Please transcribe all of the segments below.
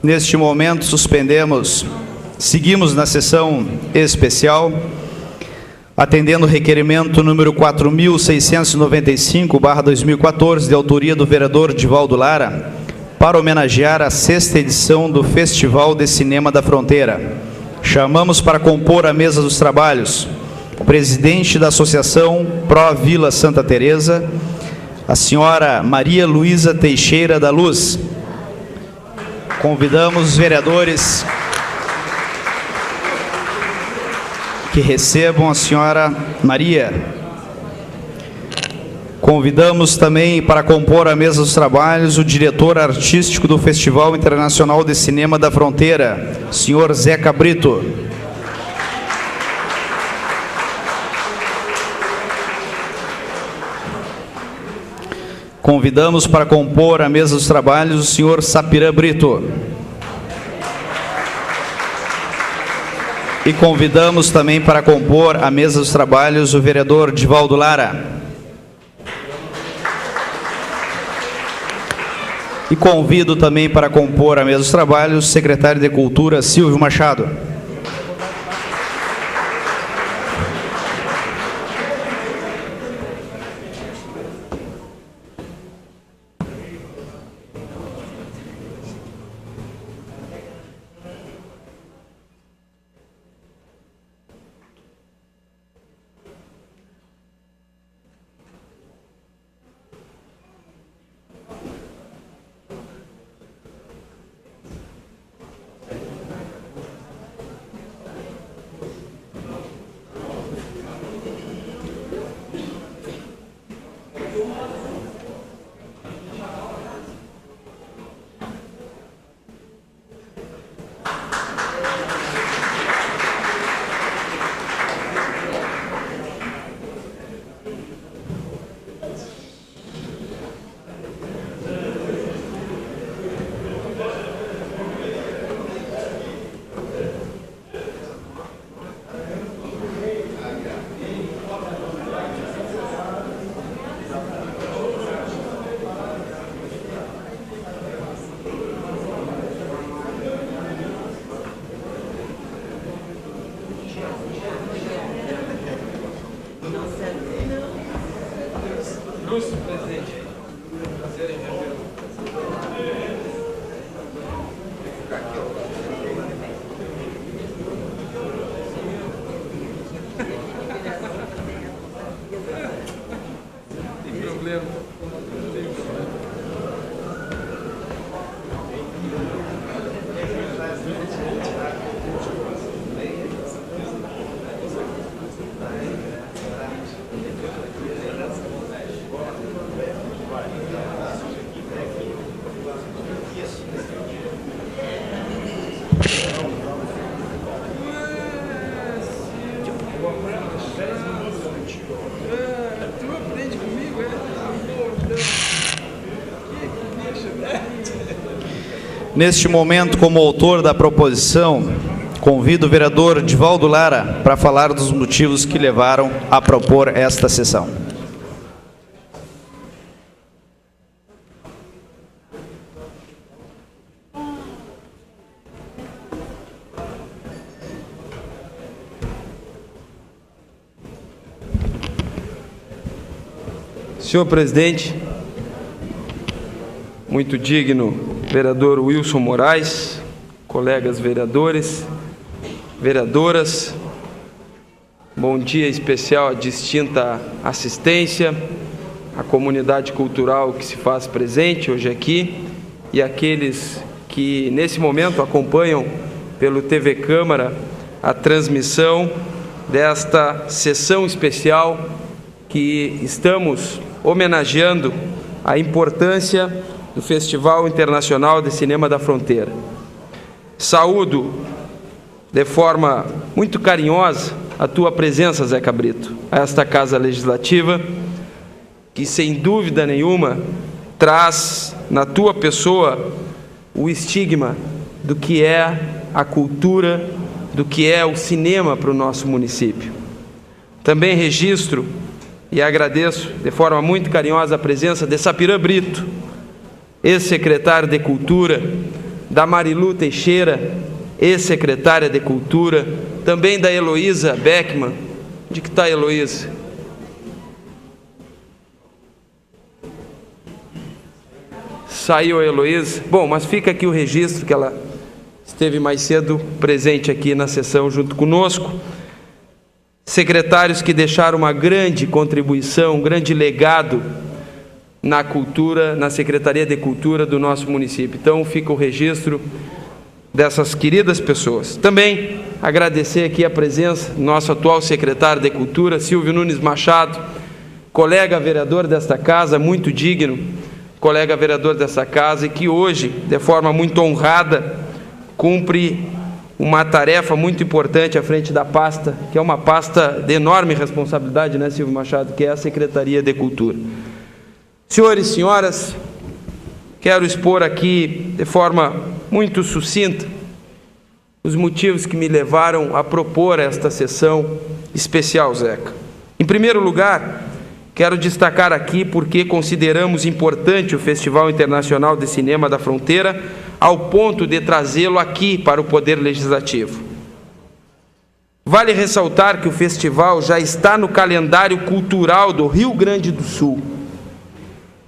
Neste momento, seguimos na sessão especial, atendendo o requerimento número 4.695/2014, de autoria do vereador Divaldo Lara, para homenagear a 6ª edição do Festival de Cinema da Fronteira. Chamamos para compor a mesa dos trabalhos o presidente da Associação Pró Vila Santa Teresa, a senhora Maria Luísa Teixeira da Luz. Convidamos os vereadores que recebam a senhora Maria. Convidamos também para compor a mesa dos trabalhos o diretor artístico do Festival Internacional de Cinema da Fronteira, senhor Zeca Brito. Convidamos para compor a mesa dos trabalhos o senhor Sapirã Brito. E convidamos também para compor a mesa dos trabalhos o vereador Divaldo Lara. E convido também para compor a mesa dos trabalhos o secretário de Cultura, Silvio Machado. Ilustre presidente. Prazer em revê-lo. Tem problema. Neste momento, como autor da proposição, convido o vereador Divaldo Lara para falar dos motivos que levaram a propor esta sessão. Senhor presidente, muito digno vereador Wilson Moraes, colegas vereadores, vereadoras, bom dia especial à distinta assistência, à comunidade cultural que se faz presente hoje aqui e aqueles que nesse momento acompanham pelo TV Câmara a transmissão desta sessão especial que estamos homenageando a importância do Festival Internacional de Cinema da Fronteira. Saúdo de forma muito carinhosa a tua presença, Zeca Brito, a esta Casa Legislativa, que sem dúvida nenhuma traz na tua pessoa o estigma do que é a cultura, do que é o cinema para o nosso município. Também registro e agradeço de forma muito carinhosa a presença de Sapirã Brito, ex-secretário de Cultura da Marilu Teixeira, ex-secretária de Cultura, também da Heloísa Beckman. Onde que está a Heloísa? Saiu a Heloísa? Bom, mas fica aqui o registro que ela esteve mais cedo presente aqui na sessão junto conosco. Secretários que deixaram uma grande contribuição, um grande legado na cultura, na Secretaria de Cultura do nosso município. Então fica o registro dessas queridas pessoas. Também agradecer aqui a presença do nosso atual secretário de Cultura, Silvio Nunes Machado, colega vereador desta casa, muito digno, colega vereador dessa casa, e que hoje, de forma muito honrada, cumpre uma tarefa muito importante à frente da pasta, que é uma pasta de enorme responsabilidade, né, Silvio Machado, que é a Secretaria de Cultura. Senhores e senhoras, quero expor aqui, de forma muito sucinta, os motivos que me levaram a propor esta sessão especial, Zeca. Em primeiro lugar, quero destacar aqui porque consideramos importante o Festival Internacional de Cinema da Fronteira, ao ponto de trazê-lo aqui para o Poder Legislativo. Vale ressaltar que o festival já está no calendário cultural do Rio Grande do Sul.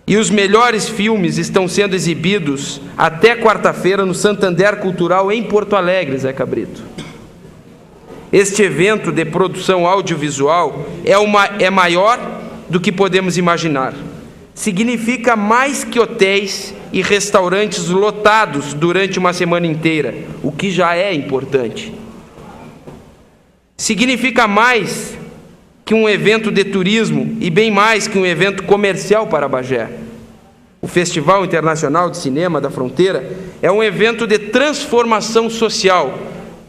E os melhores filmes estão sendo exibidos até quarta-feira no Santander Cultural em Porto Alegre, Zeca Brito. Este evento de produção audiovisual é maior do que podemos imaginar. Significa mais que hotéis e restaurantes lotados durante uma semana inteira, o que já é importante. Significa mais que um evento de turismo e bem mais que um evento comercial para Bagé. O Festival Internacional de Cinema da Fronteira é um evento de transformação social,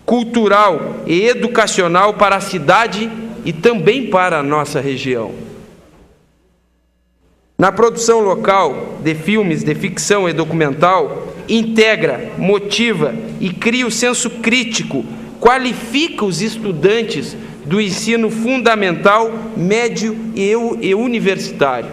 cultural e educacional para a cidade e também para a nossa região. Na produção local de filmes de ficção e documental, integra, motiva e cria o senso crítico, qualifica os estudantes do ensino fundamental, médio e universitário.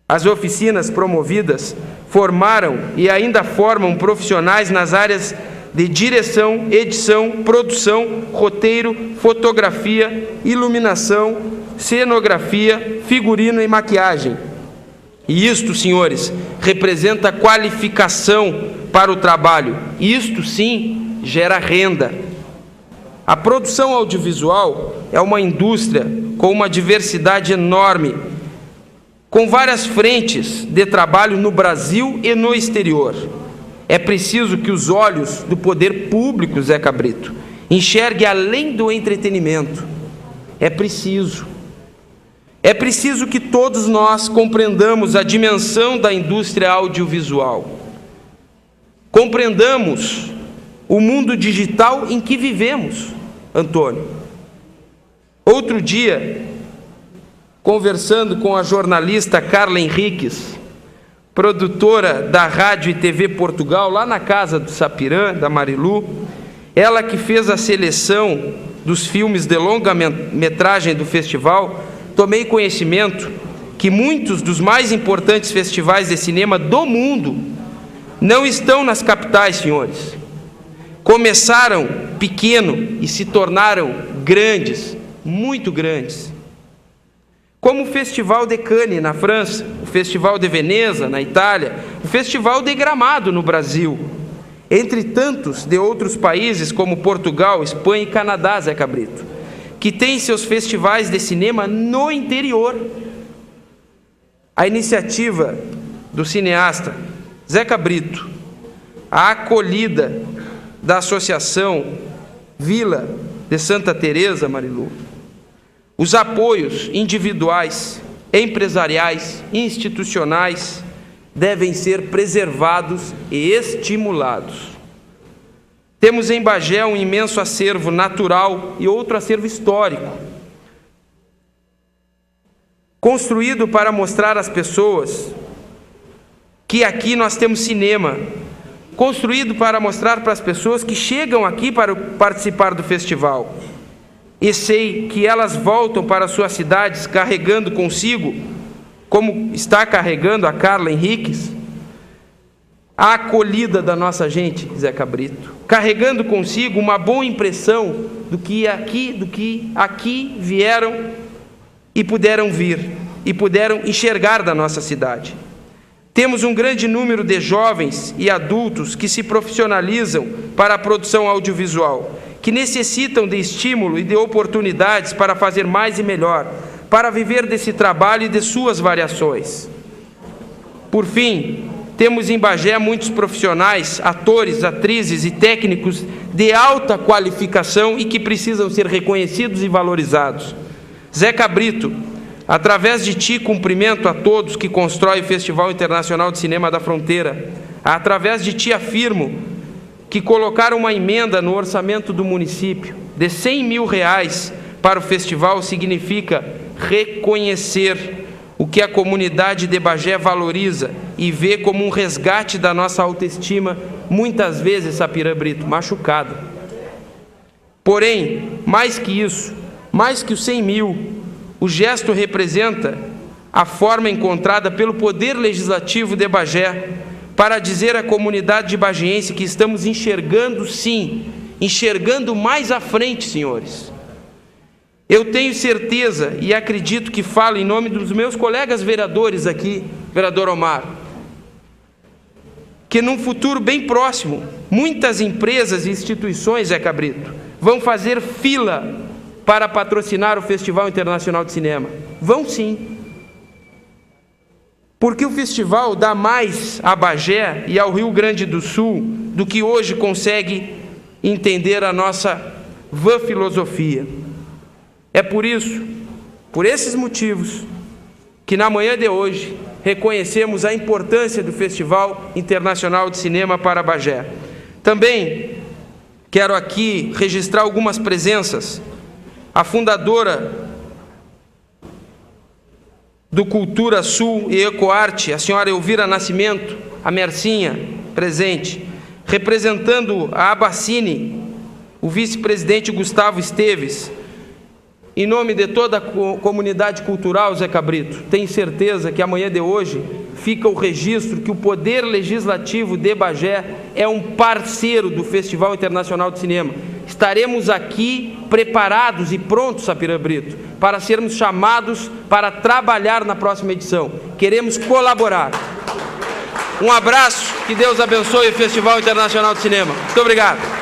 As oficinas promovidas formaram e ainda formam profissionais nas áreas de direção, edição, produção, roteiro, fotografia, iluminação, cenografia, figurino e maquiagem. E isto, senhores, representa qualificação para o trabalho. Isto, sim, gera renda. A produção audiovisual é uma indústria com uma diversidade enorme, com várias frentes de trabalho no Brasil e no exterior. É preciso que os olhos do poder público, Zeca Brito, enxerguem além do entretenimento. É preciso que todos nós compreendamos a dimensão da indústria audiovisual. Compreendamos o mundo digital em que vivemos, Antônio. Outro dia, conversando com a jornalista Carla Henriques, produtora da Rádio e TV Portugal, lá na casa do Sapirã, da Marilu, ela que fez a seleção dos filmes de longa-metragem do festival, tomei conhecimento que muitos dos mais importantes festivais de cinema do mundo não estão nas capitais, senhores. Começaram pequeno e se tornaram grandes, muito grandes. Como o Festival de Cannes, na França, o Festival de Veneza, na Itália, o Festival de Gramado, no Brasil, entre tantos de outros países como Portugal, Espanha e Canadá, Zeca Brito, que têm seus festivais de cinema no interior. A iniciativa do cineasta Zeca Brito, a acolhida da Associação Vila de Santa Teresa, Marilu, os apoios individuais, empresariais, institucionais devem ser preservados e estimulados. Temos em Bagé um imenso acervo natural e outro acervo histórico, construído para mostrar às pessoas que aqui nós temos cinema, construído para mostrar para as pessoas que chegam aqui para participar do festival. E sei que elas voltam para suas cidades carregando consigo, como está carregando a Carla Henriques, a acolhida da nossa gente, Zeca Brito, carregando consigo uma boa impressão do que aqui vieram e puderam vir, e puderam enxergar da nossa cidade. Temos um grande número de jovens e adultos que se profissionalizam para a produção audiovisual, que necessitam de estímulo e de oportunidades para fazer mais e melhor, para viver desse trabalho e de suas variações. Por fim, temos em Bagé muitos profissionais, atores, atrizes e técnicos de alta qualificação e que precisam ser reconhecidos e valorizados. Zeca Brito, através de ti cumprimento a todos que constroem o Festival Internacional de Cinema da Fronteira. Através de ti afirmo que colocar uma emenda no orçamento do município de R$100 mil para o festival significa reconhecer o que a comunidade de Bagé valoriza e vê como um resgate da nossa autoestima, muitas vezes, Sapirã Brito, machucada. Porém, mais que isso, mais que os 100 mil, o gesto representa a forma encontrada pelo Poder Legislativo de Bagé para dizer à comunidade bagiense que estamos enxergando, sim, enxergando mais à frente, senhores. Eu tenho certeza e acredito que falo em nome dos meus colegas vereadores aqui, vereador Omar, que num futuro bem próximo, muitas empresas e instituições, Zeca Brito, vão fazer fila para patrocinar o Festival Internacional de Cinema. Vão sim. Porque o festival dá mais a Bagé e ao Rio Grande do Sul do que hoje consegue entender a nossa vã filosofia. É por isso, por esses motivos, que na manhã de hoje reconhecemos a importância do Festival Internacional de Cinema para Bagé. Também quero aqui registrar algumas presenças. A fundadora do Cultura Sul e Ecoarte, a senhora Elvira Nascimento, a Mercinha, presente. Representando a Abacine, o vice-presidente Gustavo Esteves. Em nome de toda a comunidade cultural, Zeca Brito, tenho certeza que amanhã de hoje fica o registro que o Poder Legislativo de Bagé é um parceiro do Festival Internacional de Cinema. Estaremos aqui preparados e prontos, Sapirã Brito, para sermos chamados para trabalhar na próxima edição. Queremos colaborar. Um abraço, que Deus abençoe o Festival Internacional de Cinema. Muito obrigado.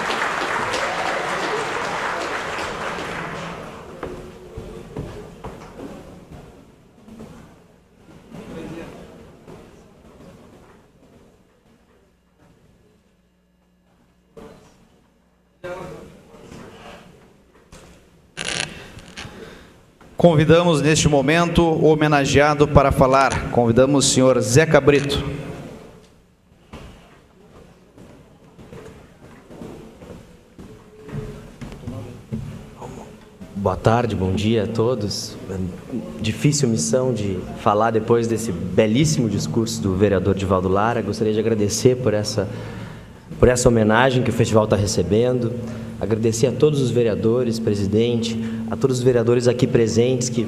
Convidamos neste momento o homenageado para falar. Convidamos o senhor Zeca Brito. Boa tarde, bom dia a todos. Difícil missão de falar depois desse belíssimo discurso do vereador Divaldo Lara. Gostaria de agradecer por essa homenagem que o festival está recebendo. Agradecer a todos os vereadores, presidente, a todos os vereadores aqui presentes que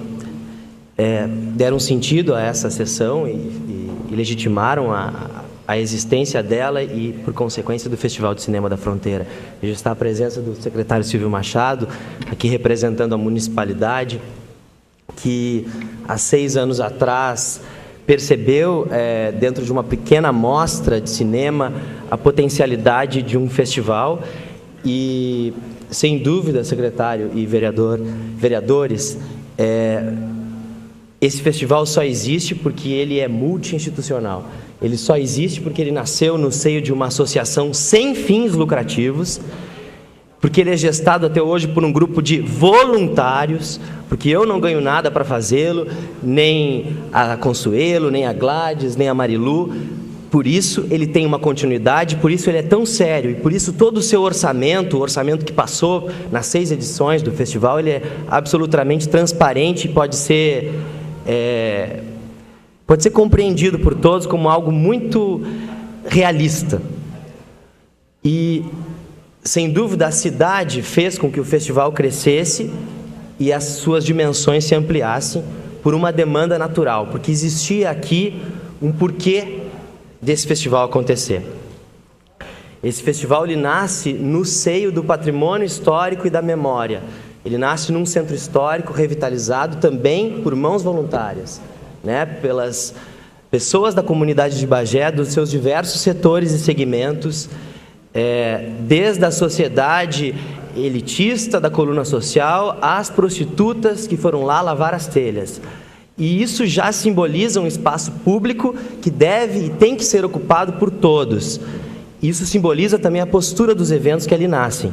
deram sentido a essa sessão e legitimaram a existência dela e, por consequência, do Festival de Cinema da Fronteira. Já está a presença do secretário Silvio Machado, aqui representando a municipalidade, que há 6 anos atrás percebeu, dentro de uma pequena amostra de cinema, a potencialidade de um festival. E, sem dúvida, secretário e vereadores, esse festival só existe porque ele é multi-institucional. Ele só existe porque ele nasceu no seio de uma associação sem fins lucrativos, porque ele é gestado até hoje por um grupo de voluntários, porque eu não ganho nada para fazê-lo, nem a Consuelo, nem a Gladys, nem a Marilu. Por isso ele tem uma continuidade, por isso ele é tão sério, e por isso todo o seu orçamento, o orçamento que passou nas 6 edições do festival, ele é absolutamente transparente e pode ser compreendido por todos como algo muito realista. E, sem dúvida, a cidade fez com que o festival crescesse e as suas dimensões se ampliassem por uma demanda natural, porque existia aqui um porquê desse festival acontecer. Esse festival ele nasce no seio do patrimônio histórico e da memória. Ele nasce num centro histórico revitalizado também por mãos voluntárias, né, pelas pessoas da comunidade de Bagé, dos seus diversos setores e segmentos, desde a sociedade elitista da coluna social às prostitutas que foram lá lavar as telhas. E isso já simboliza um espaço público que deve e tem que ser ocupado por todos. Isso simboliza também a postura dos eventos que ali nascem.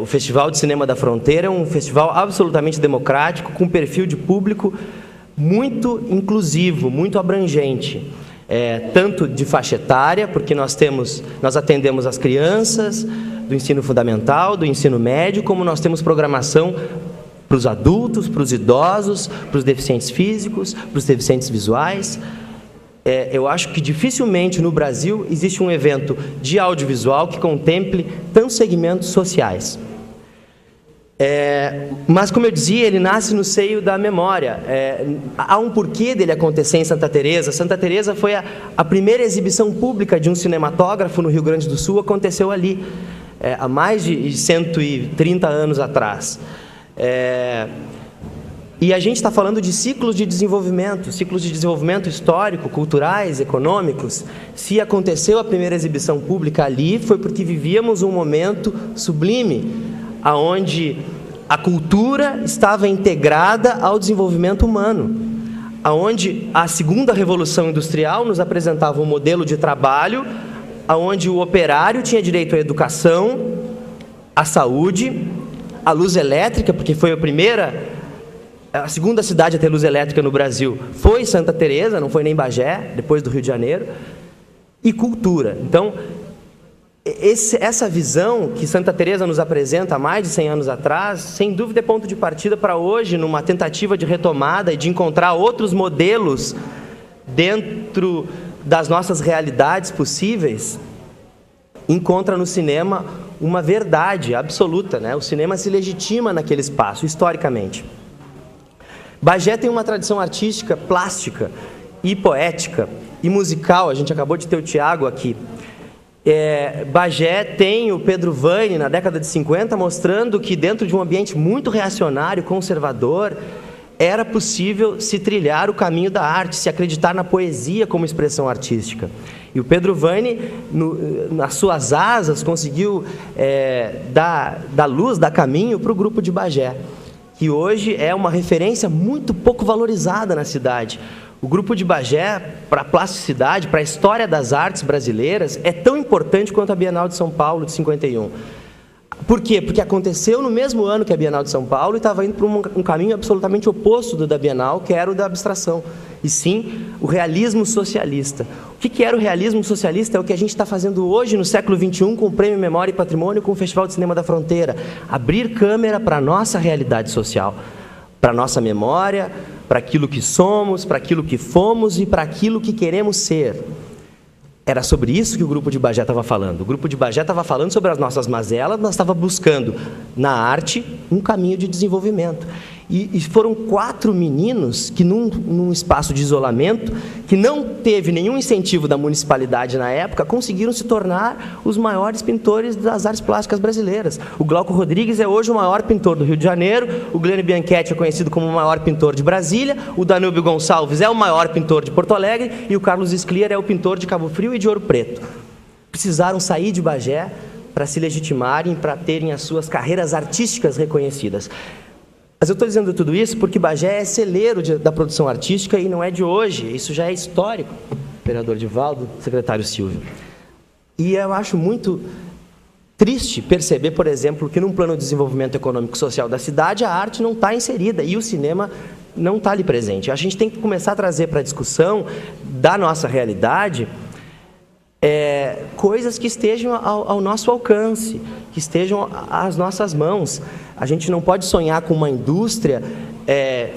O Festival de Cinema da Fronteira é um festival absolutamente democrático, com um perfil de público muito inclusivo, muito abrangente. Tanto de faixa etária, porque nós atendemos as crianças do ensino fundamental, do ensino médio, como nós temos programação para os adultos, para os idosos, para os deficientes físicos, para os deficientes visuais. Eu acho que dificilmente no Brasil existe um evento de audiovisual que contemple tantos segmentos sociais. Mas, como eu dizia, ele nasce no seio da memória. Há um porquê dele acontecer em Santa Teresa. Santa Teresa foi a primeira exibição pública de um cinematógrafo no Rio Grande do Sul, aconteceu ali, há mais de 130 anos atrás. E a gente está falando de ciclos de desenvolvimento histórico, culturais, econômicos. Se aconteceu a primeira exibição pública ali, foi porque vivíamos um momento sublime, onde a cultura estava integrada ao desenvolvimento humano, onde a segunda revolução industrial nos apresentava um modelo de trabalho, onde o operário tinha direito à educação, à saúde, à luz elétrica, porque foi a segunda cidade a ter luz elétrica no Brasil foi Santa Teresa, não foi nem Bagé, depois do Rio de Janeiro, e cultura. Então, essa visão que Santa Teresa nos apresenta há mais de 100 anos atrás, sem dúvida é ponto de partida para hoje, numa tentativa de retomada e de encontrar outros modelos dentro das nossas realidades possíveis. Encontra no cinema uma verdade absoluta, né? O cinema se legitima naquele espaço, historicamente. Bagé tem uma tradição artística, plástica e poética e musical. A gente acabou de ter o Tiago aqui. Bagé tem o Pedro Vane, na década de 50, mostrando que dentro de um ambiente muito reacionário, conservador, era possível se trilhar o caminho da arte, se acreditar na poesia como expressão artística. E o Pedro Vane, nas suas asas, conseguiu dar luz, dar caminho para o grupo de Bagé, que hoje é uma referência muito pouco valorizada na cidade. O grupo de Bagé, para a plasticidade, para a história das artes brasileiras, é tão importante quanto a Bienal de São Paulo de 51. Por quê? Porque aconteceu no mesmo ano que a Bienal de São Paulo e estava indo para um caminho absolutamente oposto do da Bienal, que era o da abstração, e sim o realismo socialista. O que era o realismo socialista? É o que a gente está fazendo hoje no século XXI com o Prêmio Memória e Patrimônio, com o Festival de Cinema da Fronteira. Abrir câmera para a nossa realidade social, para a nossa memória, para aquilo que somos, para aquilo que fomos e para aquilo que queremos ser. Era sobre isso que o grupo de Bagé estava falando. O grupo de Bagé estava falando sobre as nossas mazelas, nós estava buscando na arte um caminho de desenvolvimento. E foram 4 meninos que num espaço de isolamento, que não teve nenhum incentivo da municipalidade na época, conseguiram se tornar os maiores pintores das artes plásticas brasileiras. O Glauco Rodrigues é hoje o maior pintor do Rio de Janeiro, o Glênio Bianchetti é conhecido como o maior pintor de Brasília, o Danúbio Gonçalves é o maior pintor de Porto Alegre e o Carlos Scliar é o pintor de Cabo Frio e de Ouro Preto. Precisaram sair de Bagé para se legitimarem, para terem as suas carreiras artísticas reconhecidas. Mas eu estou dizendo tudo isso porque Bagé é celeiro da produção artística e não é de hoje, isso já é histórico. Vereador Divaldo, secretário Silvio. E eu acho muito triste perceber, por exemplo, que num plano de desenvolvimento econômico e social da cidade, a arte não está inserida e o cinema não está ali presente. A gente tem que começar a trazer para a discussão da nossa realidade coisas que estejam ao nosso alcance, que estejam às nossas mãos. A gente não pode sonhar com uma indústria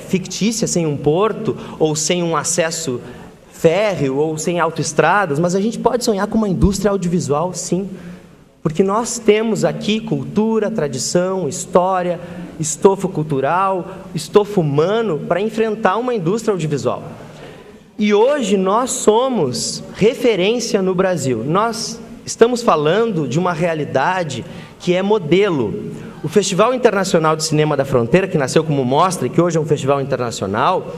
fictícia, sem um porto, ou sem um acesso férreo, ou sem autoestradas, mas a gente pode sonhar com uma indústria audiovisual, sim. Porque nós temos aqui cultura, tradição, história, estofo cultural, estofo humano para enfrentar uma indústria audiovisual. E hoje nós somos referência no Brasil. Nós estamos falando de uma realidade que é modelo. O Festival Internacional de Cinema da Fronteira, que nasceu como mostra e que hoje é um festival internacional,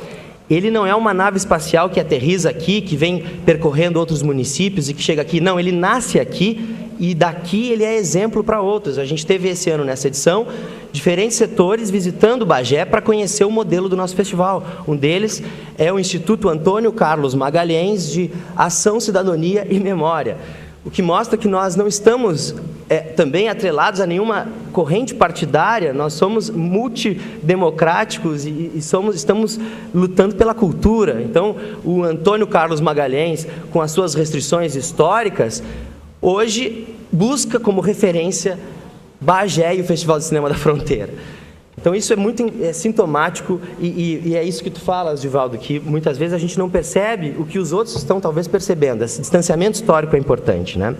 ele não é uma nave espacial que aterriza aqui, que vem percorrendo outros municípios e que chega aqui. Não, ele nasce aqui e daqui ele é exemplo para outros. A gente teve esse ano, nessa edição, diferentes setores visitando Bagé para conhecer o modelo do nosso festival. Um deles é o Instituto Antônio Carlos Magalhães de Ação, Cidadania e Memória, o que mostra que nós não estamos também atrelados a nenhuma corrente partidária. Nós somos multidemocráticos e estamos lutando pela cultura. Então, o Antônio Carlos Magalhães, com as suas restrições históricas, hoje busca como referência Bagé e o Festival de Cinema da Fronteira. Então, isso é muito sintomático e é isso que tu falas, Divaldo, que muitas vezes a gente não percebe o que os outros estão talvez percebendo. Esse distanciamento histórico é importante, né?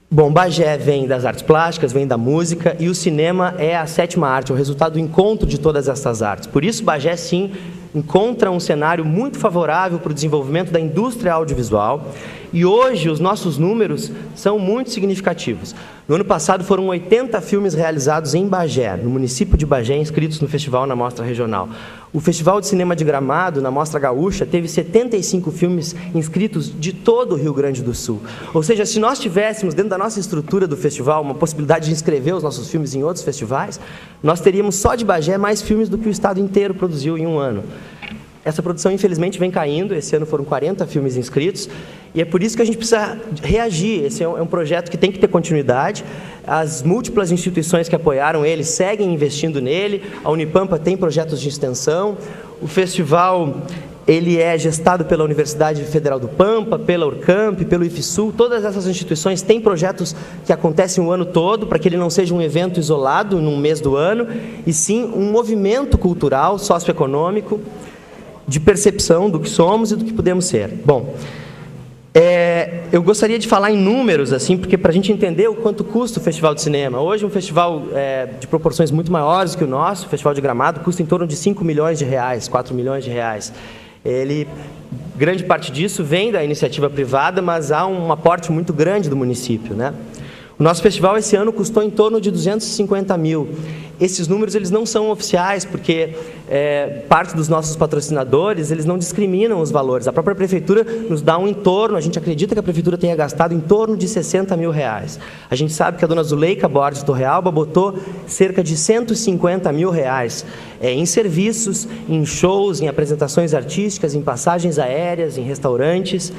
Bom, Bagé vem das artes plásticas, vem da música, e o cinema é a 7ª arte, é o resultado do encontro de todas essas artes. Por isso, Bagé, sim, encontra um cenário muito favorável para o desenvolvimento da indústria audiovisual, e hoje os nossos números são muito significativos. No ano passado foram 80 filmes realizados em Bagé, no município de Bagé, inscritos no festival na Mostra Regional. O Festival de Cinema de Gramado, na Mostra Gaúcha, teve 75 filmes inscritos de todo o Rio Grande do Sul. Ou seja, se nós tivéssemos, dentro da nossa estrutura do festival, uma possibilidade de inscrever os nossos filmes em outros festivais, nós teríamos só de Bagé mais filmes do que o estado inteiro produziu em um ano. Essa produção, infelizmente, vem caindo. Esse ano foram 40 filmes inscritos, e é por isso que a gente precisa reagir. Esse é um projeto que tem que ter continuidade. As múltiplas instituições que apoiaram ele seguem investindo nele. A Unipampa tem projetos de extensão. O festival ele é gestado pela Universidade Federal do Pampa, pela Urcamp, pelo IFSUL. Todas essas instituições têm projetos que acontecem o ano todo, para que ele não seja um evento isolado num mês do ano, e sim um movimento cultural, socioeconômico, de percepção do que somos e do que podemos ser. Bom, eu gostaria de falar em números, assim, porque para a gente entender o quanto custa o Festival de Cinema. Hoje, um festival de proporções muito maiores que o nosso, o Festival de Gramado, custa em torno de 5 milhões de reais, 4 milhões de reais. Grande parte disso vem da iniciativa privada, mas há um aporte muito grande do município, né? O nosso festival esse ano custou em torno de 250 mil. Esses números eles não são oficiais, porque parte dos nossos patrocinadores eles não discriminam os valores. A própria prefeitura nos dá um entorno, a gente acredita que a prefeitura tenha gastado em torno de 60 mil reais. A gente sabe que a dona Zuleika Borges Torrealba botou cerca de 150 mil reais em serviços, em shows, em apresentações artísticas, em passagens aéreas, em restaurantes,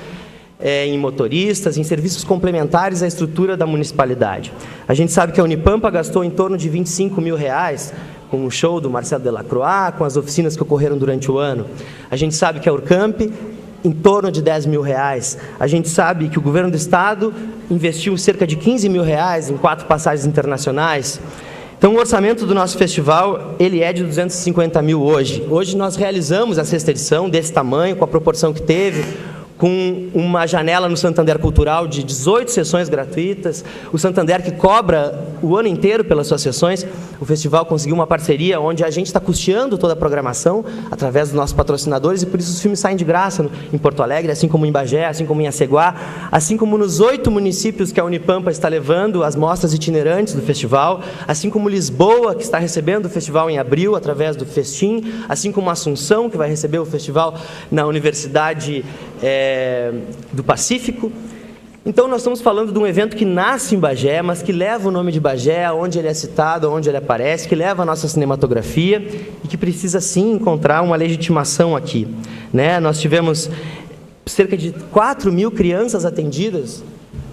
em motoristas, em serviços complementares à estrutura da municipalidade. A gente sabe que a Unipampa gastou em torno de 25 mil reais com o show do Marcelo Delacroix, com as oficinas que ocorreram durante o ano. A gente sabe que a Urcamp, em torno de 10 mil reais. A gente sabe que o governo do estado investiu cerca de 15 mil reais em 4 passagens internacionais. Então, o orçamento do nosso festival, ele é de 250 mil hoje. Hoje nós realizamos a 6ª edição desse tamanho, com a proporção que teve, com uma janela no Santander Cultural de 18 sessões gratuitas, o Santander que cobra o ano inteiro pelas suas sessões. O festival conseguiu uma parceria onde a gente está custeando toda a programação através dos nossos patrocinadores, e por isso os filmes saem de graça em Porto Alegre, assim como em Bagé, assim como em Aceguá, assim como nos 8 municípios que a Unipampa está levando as mostras itinerantes do festival, assim como Lisboa, que está recebendo o festival em abril através do Festim, assim como Assunção, que vai receber o festival na Universidade do Pacífico. Então, nós estamos falando de um evento que nasce em Bagé, mas que leva o nome de Bagé, onde ele é citado, onde ele aparece, que leva a nossa cinematografia e que precisa, sim, encontrar uma legitimação aqui, né? Nós tivemos cerca de 4 mil crianças atendidas.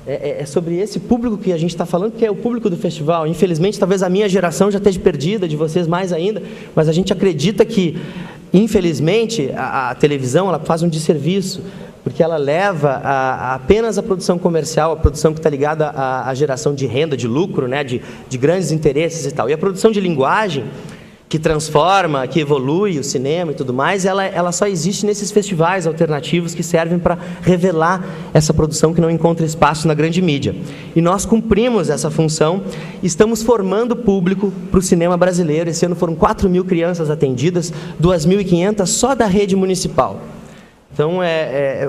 É sobre esse público que a gente está falando, que é o público do festival. Infelizmente, talvez a minha geração já esteja perdida, de vocês mais ainda, mas a gente acredita que, infelizmente, a televisão ela faz um desserviço, porque ela leva apenas a produção comercial, a produção que está ligada à geração de renda, de lucro, né, de grandes interesses e tal. E a produção de linguagem, que transforma, que evolui o cinema e tudo mais, ela só existe nesses festivais alternativos que servem para revelar essa produção que não encontra espaço na grande mídia. E nós cumprimos essa função, estamos formando público para o cinema brasileiro. Esse ano foram 4 mil crianças atendidas, 2.500 só da rede municipal. Então,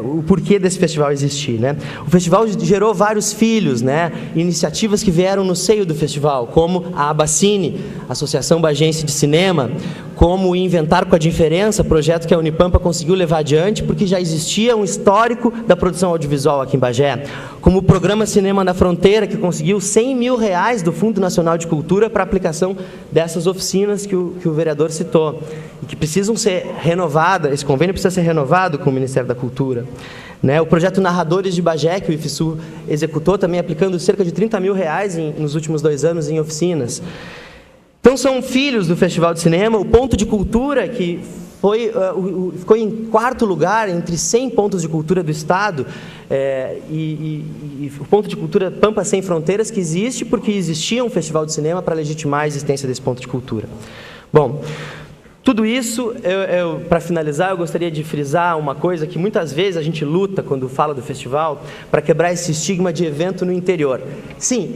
o porquê desse festival existir, né? O festival gerou vários filhos, né? Iniciativas que vieram no seio do festival, como a Abacine, Associação Bagense de Cinema, como o Inventar com a Diferença, projeto que a Unipampa conseguiu levar adiante, porque já existia um histórico da produção audiovisual aqui em Bagé, como o Programa Cinema na Fronteira, que conseguiu R$100 mil do Fundo Nacional de Cultura para a aplicação dessas oficinas que o vereador citou, e que precisam ser renovadas, esse convênio precisa ser renovado com o Ministério da Cultura. Né? O projeto Narradores de Bagé, que o IFSU executou, também aplicando cerca de R$30 mil nos últimos 2 anos em oficinas. Então, são filhos do Festival de Cinema. O Ponto de Cultura, que ficou em 4º lugar entre 100 pontos de cultura do Estado, e o Ponto de Cultura Pampa Sem Fronteiras, que existe porque existia um festival de cinema para legitimar a existência desse ponto de cultura. Bom, tudo isso, para finalizar, eu gostaria de frisar uma coisa que muitas vezes a gente luta quando fala do festival, para quebrar esse estigma de evento no interior. Sim,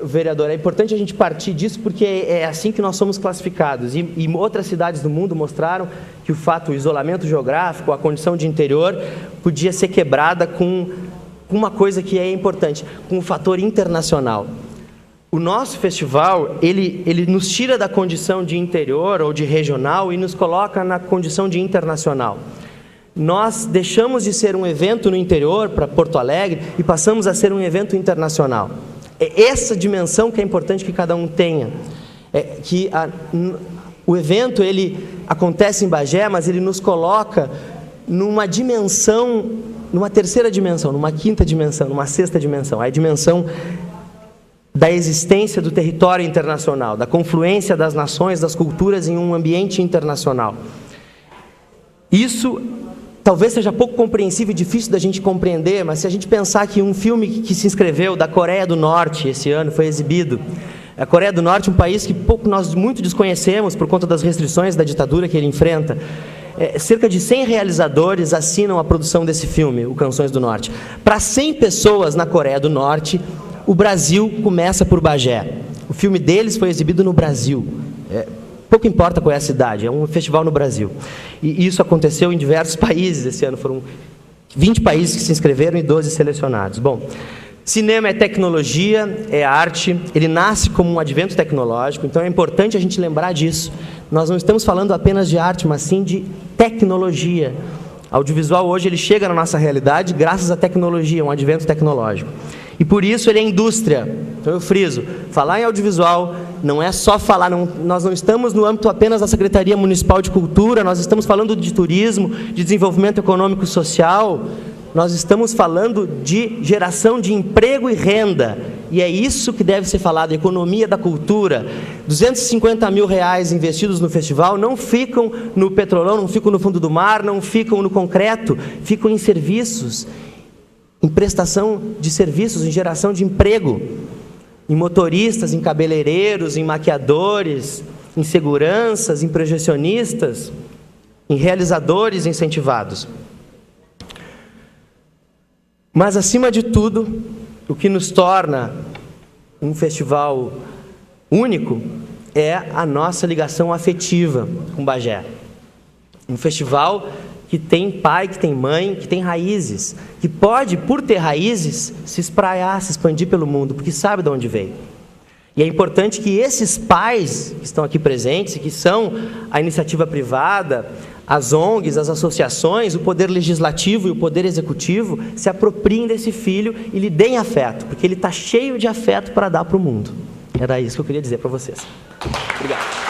vereador, é importante a gente partir disso porque é assim que nós somos classificados. E outras cidades do mundo mostraram que o isolamento geográfico, a condição de interior, podia ser quebrada com uma coisa que é importante, com o fator internacional. O nosso festival, ele nos tira da condição de interior ou de regional e nos coloca na condição de internacional. Nós deixamos de ser um evento no interior, para Porto Alegre, e passamos a ser um evento internacional. É essa dimensão que é importante que cada um tenha. O evento, ele acontece em Bagé, mas ele nos coloca numa dimensão, numa 3ª dimensão, numa 5ª dimensão, numa 6ª dimensão. A dimensão da existência do território internacional, da confluência das nações, das culturas em um ambiente internacional. Isso talvez seja pouco compreensível e difícil da gente compreender, mas se a gente pensar que um filme que se inscreveu da Coreia do Norte esse ano foi exibido, a Coreia do Norte é um país que nós muito desconhecemos por conta das restrições da ditadura que ele enfrenta. Cerca de 100 realizadores assinam a produção desse filme, o Canções do Norte. Para 100 pessoas na Coreia do Norte, o Brasil começa por Bagé. O filme deles foi exibido no Brasil. Pouco importa qual é a cidade, é um festival no Brasil. E isso aconteceu em diversos países esse ano. Foram 20 países que se inscreveram e 12 selecionados. Bom, cinema é tecnologia, é arte, ele nasce como um advento tecnológico, então é importante a gente lembrar disso. Nós não estamos falando apenas de arte, mas sim de tecnologia. O audiovisual hoje ele chega na nossa realidade graças à tecnologia, um advento tecnológico. E por isso ele é indústria. Então eu friso, falar em audiovisual não é só falar, nós não estamos no âmbito apenas da Secretaria Municipal de Cultura, nós estamos falando de turismo, de desenvolvimento econômico e social, nós estamos falando de geração de emprego e renda. E é isso que deve ser falado, a economia da cultura. R$250 mil investidos no festival não ficam no petrolão, não ficam no fundo do mar, não ficam no concreto, ficam em serviços, em prestação de serviços, em geração de emprego, em motoristas, em cabeleireiros, em maquiadores, em seguranças, em projecionistas, em realizadores incentivados. Mas, acima de tudo, o que nos torna um festival único é a nossa ligação afetiva com Bagé. Um festival que tem pai, que tem mãe, que tem raízes, que pode, por ter raízes, se espraiar, se expandir pelo mundo, porque sabe de onde veio. E é importante que esses pais que estão aqui presentes, que são a iniciativa privada, as ONGs, as associações, o poder legislativo e o poder executivo, se apropriem desse filho e lhe deem afeto, porque ele está cheio de afeto para dar para o mundo. Era isso que eu queria dizer para vocês. Obrigado.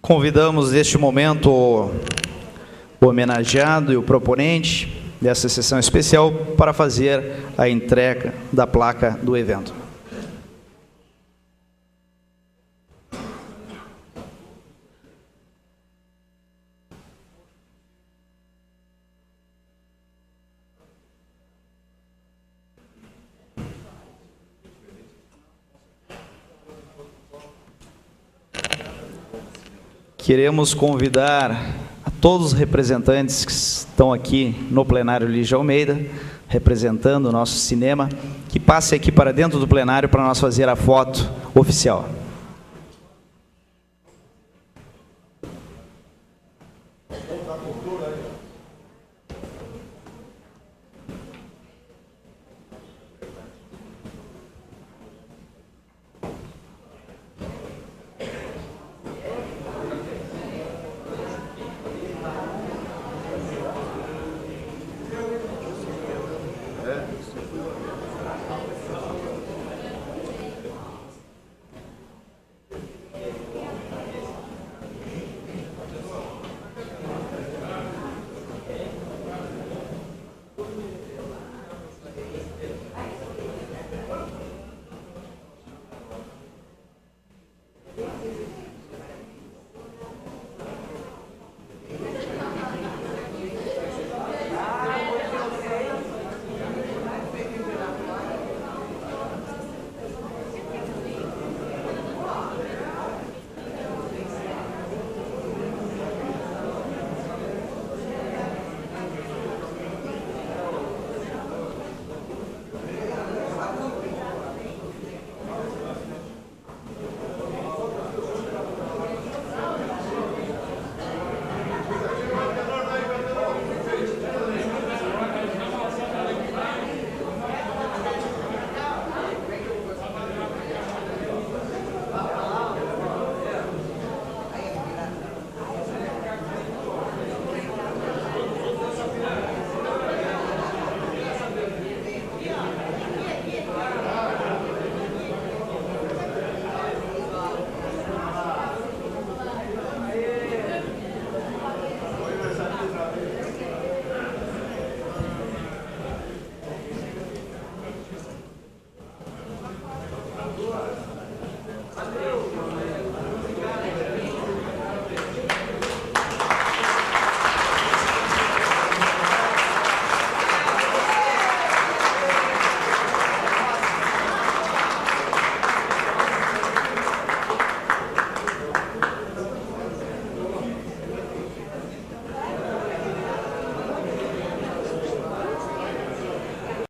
Convidamos neste momento o homenageado e o proponente dessa sessão especial para fazer a entrega da placa do evento. queremos convidar a todos os representantes que estão aqui no plenário Lígia Almeida, representando o nosso cinema, que passe aqui para dentro do plenário para nós fazer a foto oficial.